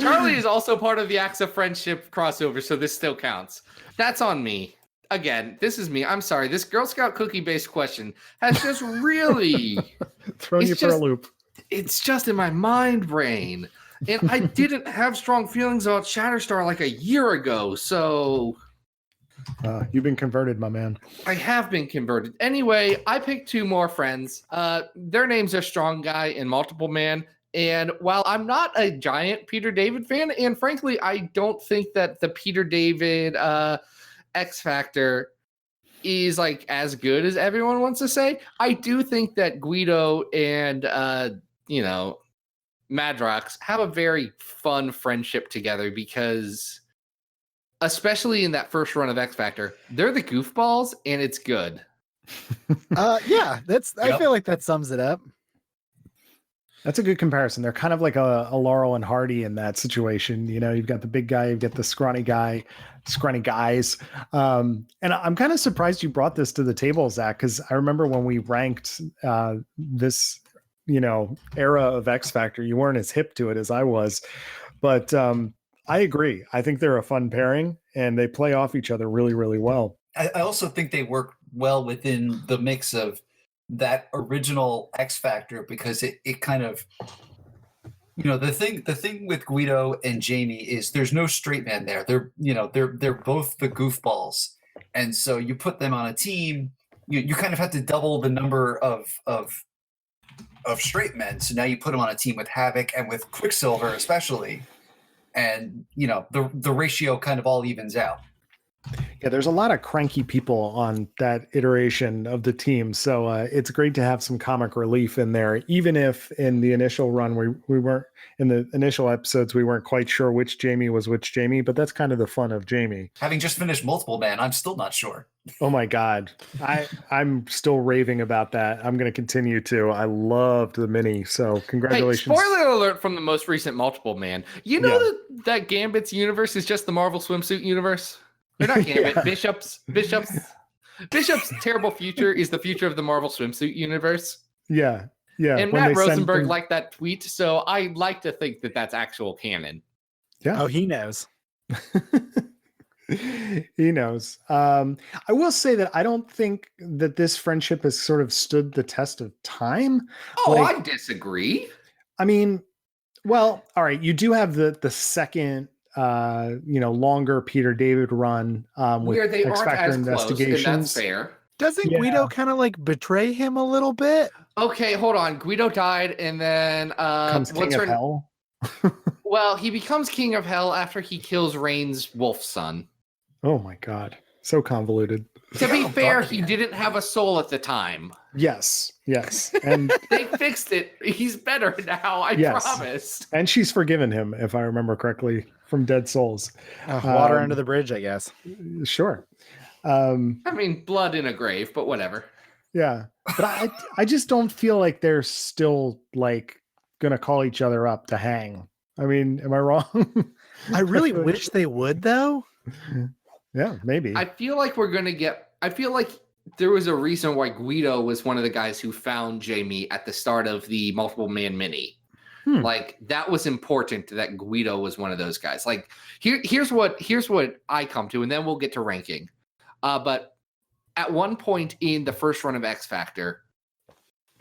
Charlie is also part of the Acts of Friendship crossover, so this still counts. That's on me. Again, this is me. I'm sorry. This Girl Scout cookie-based question has just really... Thrown you for a loop. It's just in my mind brain. And I didn't have strong feelings about Shatterstar like a year ago, so... You've been converted, my man. I have been converted. Anyway, I picked two more friends. Their names are Strong Guy and Multiple Man. And while I'm not a giant Peter David fan, and frankly, I don't think that the Peter David X Factor is like as good as everyone wants to say, I do think that Guido and Madrox have a very fun friendship together because, especially in that first run of X Factor, they're the goofballs and it's good. Yeah, I feel like that sums it up. That's a good comparison. They're kind of like a Laurel and Hardy in that situation. You know, you've got the big guy, you've got the scrawny guys. And I'm kind of surprised you brought this to the table, Zach, because I remember when we ranked this, era of X Factor, you weren't as hip to it as I was. But I agree. I think they're a fun pairing and they play off each other really, really well. I also think they work well within the mix of that original X Factor because it kind of, the thing with Guido and Jamie is there's no straight man there. They're both the goofballs, and so you put them on a team, you kind of have to double the number of straight men. So now you put them on a team with Havoc and with Quicksilver especially, and the ratio kind of all evens out. Yeah, there's a lot of cranky people on that iteration of the team, so it's great to have some comic relief in there. Even if in the initial run we weren't in the initial episodes we weren't quite sure which Jamie was which Jamie, but that's kind of the fun of Jamie. Having just finished Multiple Man, I'm still not sure. Oh my God, I'm still raving about that. I'm going to continue to. I loved the mini, so congratulations. Hey, spoiler alert from the most recent Multiple Man. You know that Gambit's universe is just the Marvel swimsuit universe. They're not Gambit. Yeah. Bishop's terrible future is the future of the Marvel swimsuit universe. Yeah. And Matt Rosenberg liked that tweet, so I like to think that that's actual canon. Yeah. Oh, he knows. He knows. I will say that I don't think that this friendship has sort of stood the test of time. Oh, I disagree. I mean, well, all right. You do have the second, longer Peter David run with where they X aren't Factor as investigations. close, and that's fair. Doesn't Guido kind of like betray him a little bit? Okay, hold on. Guido died, and then Comes King of Hell. Well, he becomes King of Hell after he kills Rain's wolf son. Oh my God, so convoluted. To be fair, he didn't have a soul at the time. Yes, and they fixed it. He's better now. I promise. And she's forgiven him, if I remember correctly, from Dead Souls. Water under the bridge, I guess. Sure. I mean, blood in a grave, but whatever. Yeah, but I just don't feel like they're still like gonna call each other up to hang. I mean, am I wrong? I really wish they would, though. Yeah, maybe. I feel like I feel like there was a reason why Guido was one of the guys who found Jamie at the start of the Multiple Man mini. Like that was important that Guido was one of those guys. Like here's what I come to, and then we'll get to ranking. But at one point in the first run of X Factor,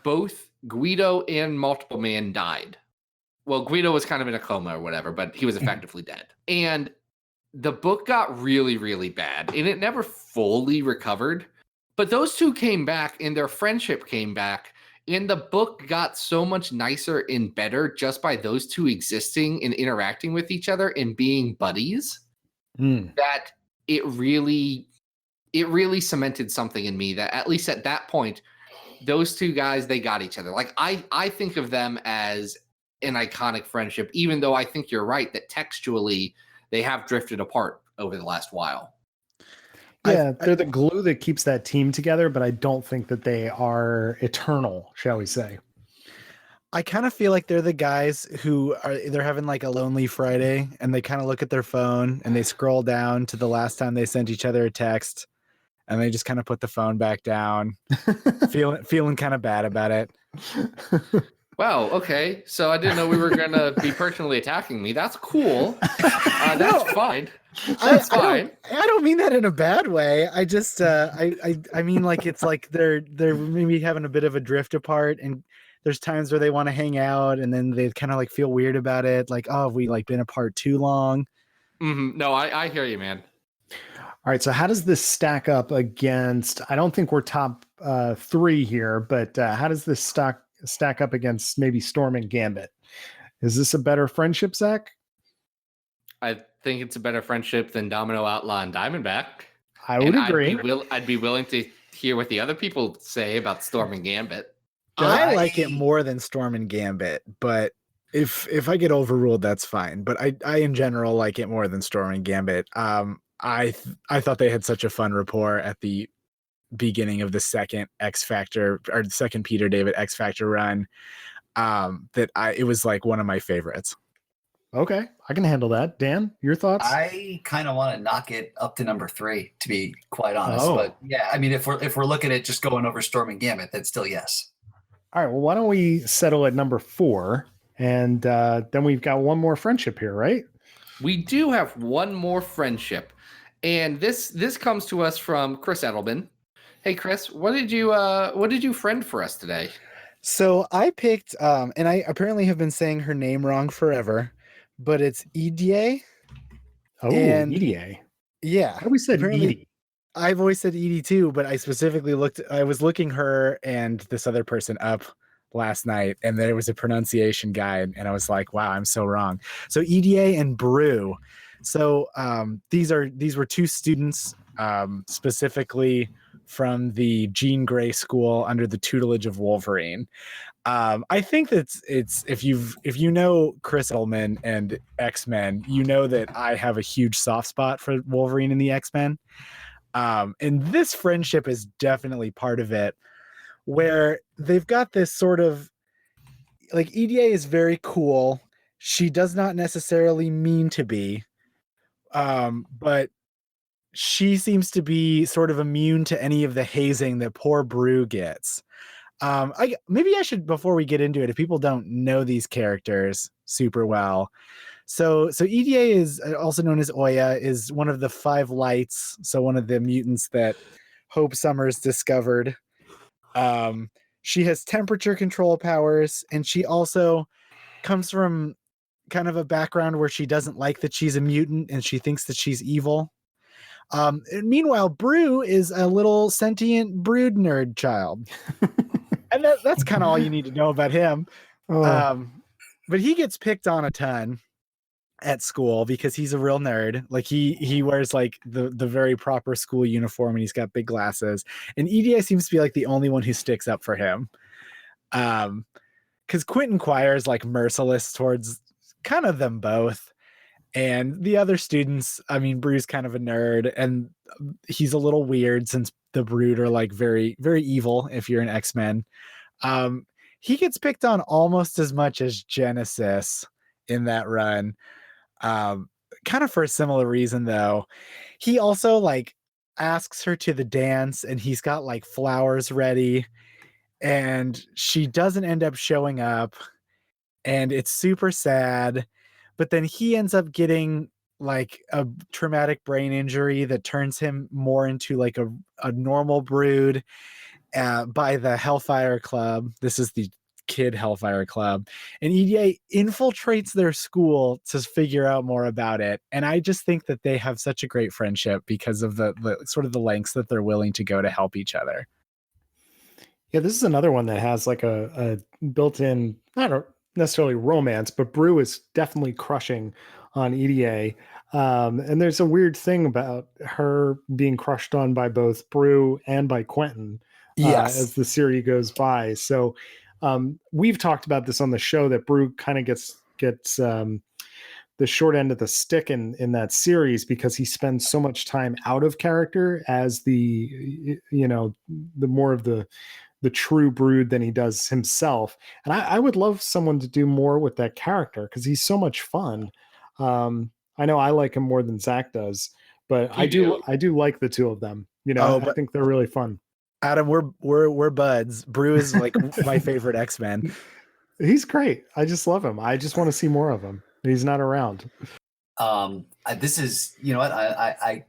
both Guido and Multiple Man died. Well, Guido was kind of in a coma or whatever, but he was effectively dead. And the book got really, really bad, and it never fully recovered. But those two came back, and their friendship came back, and the book got so much nicer and better just by those two existing and interacting with each other and being buddies that it really cemented something in me that at least at that point, those two guys, they got each other. Like I think of them as an iconic friendship, even though I think you're right that textually they have drifted apart over the last while. Yeah, they're the glue that keeps that team together, but I don't think that they are eternal, shall we say. I kind of feel like they're the guys who they're having like a lonely Friday and they kind of look at their phone and they scroll down to the last time they sent each other a text and they just kind of put the phone back down, feeling kind of bad about it. Wow, okay. So I didn't know we were going to be personally attacking me. That's cool. That's fine. That's fine. I don't mean that in a bad way. I just I mean like it's like they're maybe having a bit of a drift apart, and there's times where they want to hang out and then they kind of like feel weird about it, like, oh, have we like been apart too long? No, I hear you, man. All right, so how does this stack up against, I don't think we're top 3 here, but how does this stack up against maybe Storm and Gambit? Is this a better friendship, Zach? I think it's a better friendship than Domino, Outlaw, and Diamondback. I would agree. I'd be willing to hear what the other people say about Storm and Gambit. I like it more than Storm and Gambit, but if I get overruled, that's fine. But I in general like it more than Storm and Gambit. I thought they had such a fun rapport at the beginning of the second X Factor or the second Peter David X Factor run, that it was like one of my favorites. Okay, I can handle that. Dan, your thoughts? I kind of want to knock it up to number 3, to be quite honest. Oh. But yeah, I mean, if we're looking at just going over Storm and Gambit, then still yes. All right, well, why don't we settle at number 4, and then we've got one more friendship here, right? We do have one more friendship, and this comes to us from Chris Eddleman. Hey, Chris, what did you friend for us today? So I picked, and I apparently have been saying her name wrong forever, but it's Edie. Oh, Edie. Yeah. I always said Edie. I've always said Edie too, but I specifically I was looking her and this other person up last night, and there was a pronunciation guide, and I was like, wow, I'm so wrong. So Edie and Brew. So these were two students specifically from the Jean Grey school under the tutelage of Wolverine. I think that it's if you know Chris Eddleman and X-Men, you know that I have a huge soft spot for Wolverine and the X-Men. And this friendship is definitely part of it, where they've got this sort of like EDA is very cool. She does not necessarily mean to be, but she seems to be sort of immune to any of the hazing that poor Brew gets. Maybe I should, before we get into it, if people don't know these characters super well. So EDA is also known as Oya, is one of the 5 lights. So one of the mutants that Hope Summers discovered. She has temperature control powers, and she also comes from kind of a background where she doesn't like that she's a mutant and she thinks that she's evil. And meanwhile, Brew is a little sentient brood nerd child. And that's kind of all you need to know about him. But he gets picked on a ton at school because he's a real nerd. Like he wears like the very proper school uniform, and he's got big glasses. And EDI seems to be like the only one who sticks up for him. Because Quentin Quire is like merciless towards kind of them both. And the other students, I mean, Brew's kind of a nerd, and he's a little weird since the Brood are like very, very evil if you're an X-Men. He gets picked on almost as much as Genesis in that run. Kind of for a similar reason, though. He also like asks her to the dance, and he's got like flowers ready, and she doesn't end up showing up, and it's super sad. But then he ends up getting like a traumatic brain injury that turns him more into like a normal Brood by the Hellfire Club. This is the kid Hellfire Club. And EDA infiltrates their school to figure out more about it. And I just think that they have such a great friendship because of the sort of the lengths that they're willing to go to help each other. Yeah, this is another one that has like a built-in, I don't necessarily romance, but Brew is definitely crushing on EDA. And there's a weird thing about her being crushed on by both Brew and by Quentin as the series goes by. So we've talked about this on the show that Brew kind of gets the short end of the stick in that series because he spends so much time out of character as the more of the true Brood than he does himself. And I would love someone to do more with that character because he's so much fun. I know I like him more than Zach does, but I do like the two of them. I think they're really fun. Adam, we're buds. Brew is like my favorite X-Men. He's great. I just love him. I just want to see more of him. He's not around. This is, I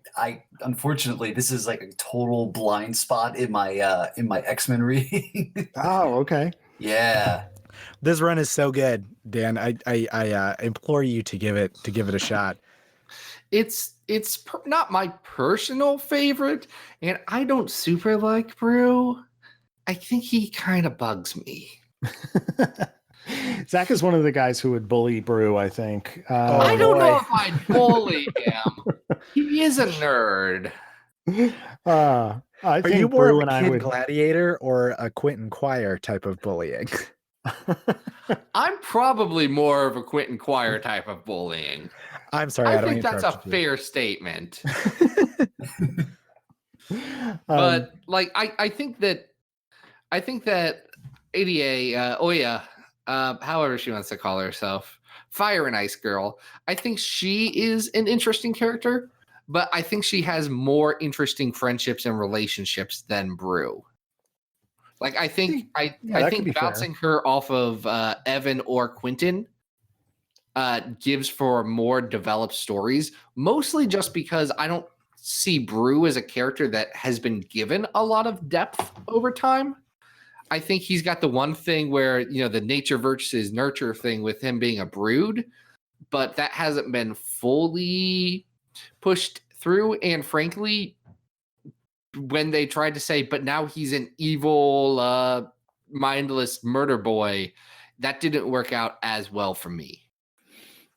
unfortunately, this is like a total blind spot in my X-Men reading. Oh, okay. Yeah. This run is so good, Dan. I implore you to give it a shot. It's not my personal favorite, and I don't super like Brew. I think he kind of bugs me. Zach is one of the guys who would bully Brew, I think. I don't know if I'd bully him. He is a nerd. I Are think you more Brew of a Kid Gladiator or a Quentin Quire type of bullying? I'm probably more of a Quentin Quire type of bullying. I'm sorry. I think that's a fair statement. But like, I think that ADA Oya, however she wants to call herself, Fire and Ice Girl, I think she is an interesting character, but I think she has more interesting friendships and relationships than Brew. Like, I think bouncing her off of Evan or Quentin gives for more developed stories, mostly just because I don't see Brew as a character that has been given a lot of depth over time. I think he's got the one thing where, the nature versus nurture thing with him being a Brood, but that hasn't been fully pushed through. And frankly, when they tried to say, but now he's an evil, mindless murder boy, that didn't work out as well for me.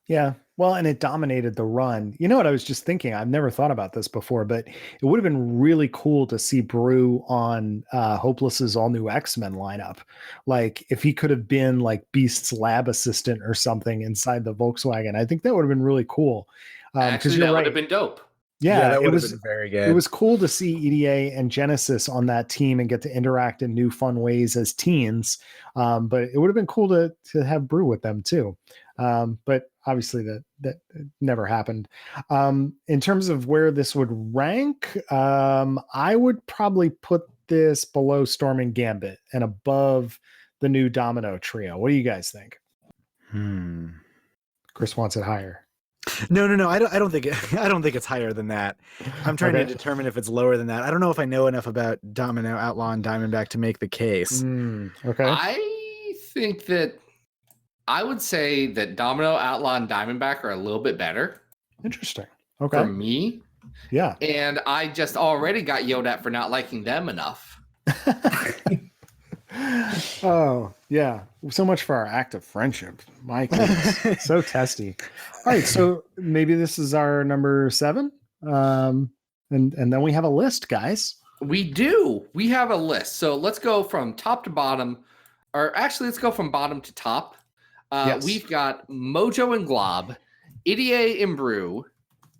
Yeah, Well, and it dominated the run. You know what I was just thinking? I've never thought about this before, but it would have been really cool to see Brew on Hopeless's all new X-Men lineup. Like if he could have been like Beast's lab assistant or something inside the Volkswagen. I think that would have been really cool. Actually, you're that would right. have been dope. Yeah, that it would have was been very it good. was cool to see EDA and Genesis on that team and get to interact in new fun ways as teens. But it would have been cool to have Brew with them too. But obviously that never happened. In terms of where this would rank, I would probably put this below Storm and Gambit and above the new Domino trio. What do you guys think? Chris wants it higher. No. I don't think it's higher than that. I'm trying to determine if it's lower than that. I don't know if I know enough about Domino, Outlaw, and Diamondback to make the case. Okay. I think that I would say that Domino, Outlaw, and Diamondback are a little bit better. Interesting. Okay. For me. Yeah. And I just already got yelled at for not liking them enough. Oh, yeah. So much for our act of friendship. My goodness. So testy. All right. So maybe this is our number 7. And then we have a list, guys. We do. We have a list. So let's go from top to bottom. Or actually, let's go from bottom to top. Yes. We've got Mojo and Glob, EDA and Brew,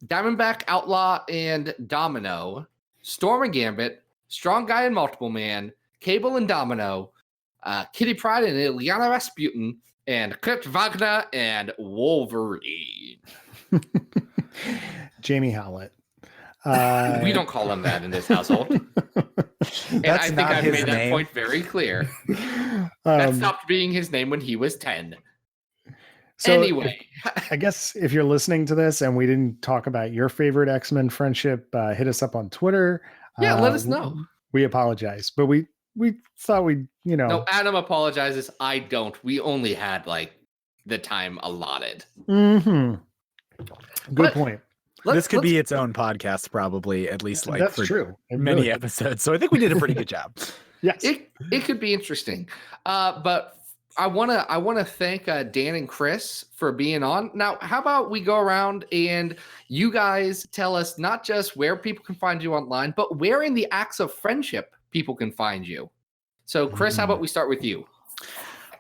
Diamondback, Outlaw, and Domino, Storm and Gambit, Strong Guy and Multiple Man, Cable and Domino, Kitty Pryde and Ilyana Rasputin, and Kurt Wagner and Wolverine. Jamie Howlett. We don't call him that in this household. And I think I've made that point very clear. That stopped being his name when he was 10. So anyway, I guess if you're listening to this and we didn't talk about your favorite X-Men friendship, hit us up on Twitter. Yeah, let us know. We apologize, but we thought we'd, No, Adam apologizes. I don't. We only had like the time allotted. Good point. This could be its own podcast, probably, at least like that's for true. Many episodes. So I think we did a pretty good job. Yes. It could be interesting. But I wanna thank Dan and Chris for being on. Now, how about we go around and you guys tell us not just where people can find you online, but where in the acts of friendship people can find you. So, Chris, how about we start with you?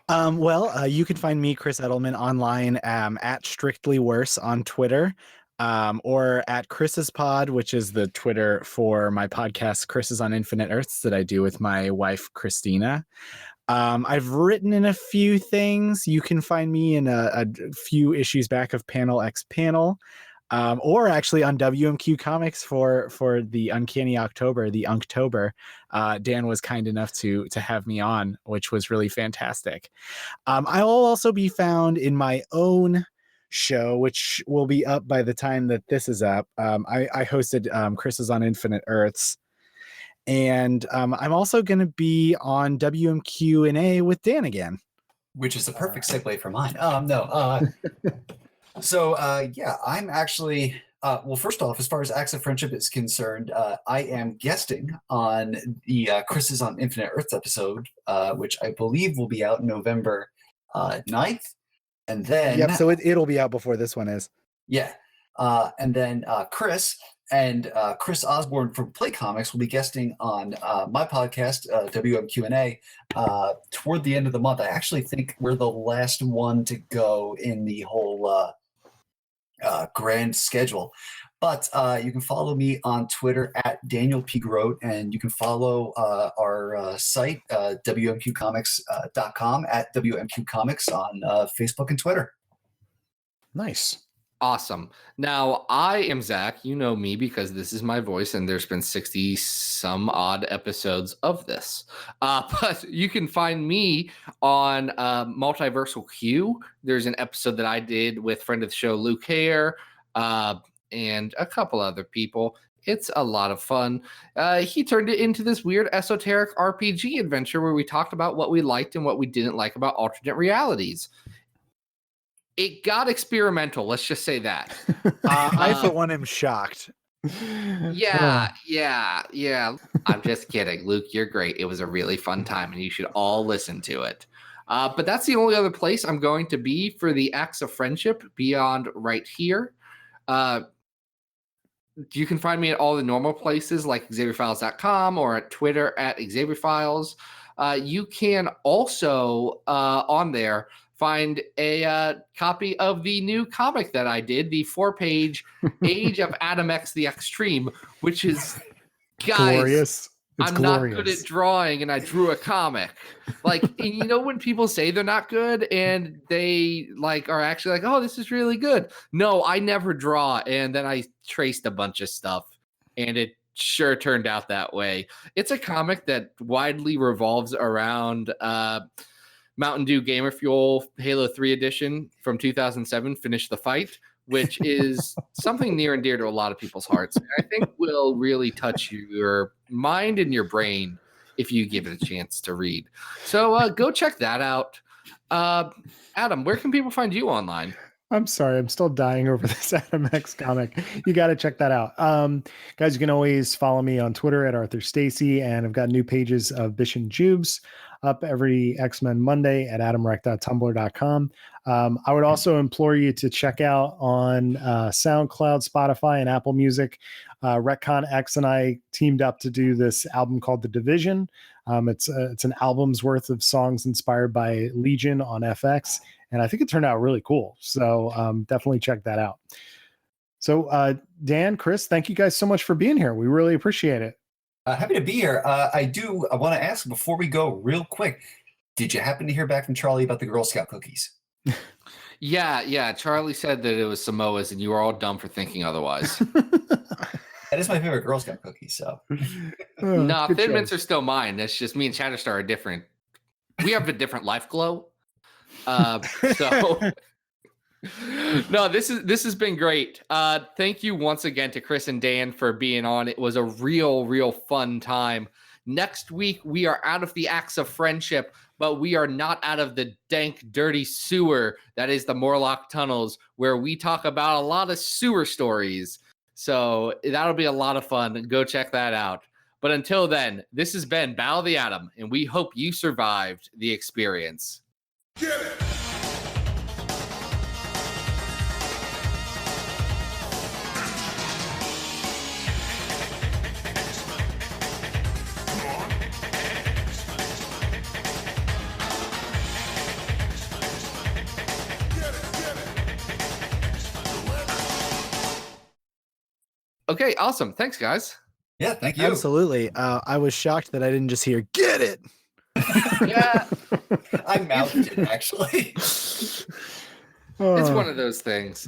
You can find me, Chris Eddleman, online at Strictly Worse on Twitter. Or at Chris's Pod, which is the Twitter for my podcast, Chris's on Infinite Earths, that I do with my wife, Christina. I've written in a few things. You can find me in a few issues back of Panel X Panel, or actually on WMQ Comics for the Uncanny October, the Unktober. Dan was kind enough to have me on, which was really fantastic. I will also be found in my own show, which will be up by the time that this is up. I hosted Chris's on Infinite Earths, and I'm also going to be on WMQ&A with Dan again, which is a perfect segue for mine. So I'm actually well, first off, as far as Acts of Friendship is concerned, I am guesting on the Chris's on Infinite Earths episode, which I believe will be out November 9th. And then so it'll be out before this one is. Yeah. And then Chris and Chris Osborne from Play Comics will be guesting on my podcast, WMQ&A, toward the end of the month. I actually think we're the last one to go in the whole grand schedule. But you can follow me on Twitter at Daniel P. Grote, and you can follow our site, WMQcomics.com, at WMQ Comics on Facebook and Twitter. Nice. Awesome. Now, I am Zach. You know me because this is my voice, and there's been 60 some odd episodes of this. But you can find me on Multiversal Q. There's an episode that I did with friend of the show, Luke Hare, and a couple other people. It's a lot of fun. He turned it into this weird esoteric RPG adventure where we talked about what we liked and what we didn't like about alternate realities. It got experimental. Let's just say that. I, for one, am shocked. Yeah. I'm just kidding. Luke, you're great. It was a really fun time, and you should all listen to it. But that's the only other place I'm going to be for the Acts of Friendship beyond right here. You can find me at all the normal places like XavierFiles.com or at Twitter at XavierFiles. You can also on there find a copy of the new comic that I did, the 4-page Age of Adam X the Extreme, which is, guys, Glorious. It's I'm glorious. not good at drawing, and I drew a comic. Like, and you know when people say they're not good and they like are actually like, oh, this is really good. No, I never draw, and then I traced a bunch of stuff, and it sure turned out that way. It's a comic that widely revolves around Mountain Dew Gamer Fuel Halo 3 edition from 2007, Finish the Fight, which is something near and dear to a lot of people's hearts. And I think will really touch your mind and your brain if you give it a chance to read. So go check that out. Adam, where can people find you online? I'm sorry, I'm still dying over this Adam X comic. You got to check that out. Guys, you can always follow me on Twitter at Arthur Stacy, and I've got new pages of Bish and Jubes up every X-Men Monday at adamrec.tumblr.com. I would also implore you to check out on SoundCloud, Spotify, and Apple Music. Retcon X and I teamed up to do this album called The Division. It's an album's worth of songs inspired by Legion on FX, and I think it turned out really cool. So definitely check that out. So Dan, Chris, thank you guys so much for being here. We really appreciate it. Happy to be here. I want to ask before we go real quick, did you happen to hear back from Charlie about the Girl Scout cookies? Yeah. Charlie said that it was Samoa's and you were all dumb for thinking otherwise. That is my favorite Girl Scout cookie, so. No, good Thin Mints choice. are still mine. That's just me and Shatterstar are different. We have a different life glow. So no, this has been great. Thank you once again to Chris and Dan for being on. It was a real fun time. Next week we are out of the Acts of Friendship, but we are not out of the dank, dirty sewer that is the Morlock Tunnels, where we talk about a lot of sewer stories. So that'll be a lot of fun. Go check that out. But until then, this has been Battle of the Atom, and we hope you survived the experience. Get it! Okay, awesome. Thanks, guys. Yeah, thank you. Absolutely. I was shocked that I didn't just hear "get it." Yeah, I mouthed it, actually. it's one of those things.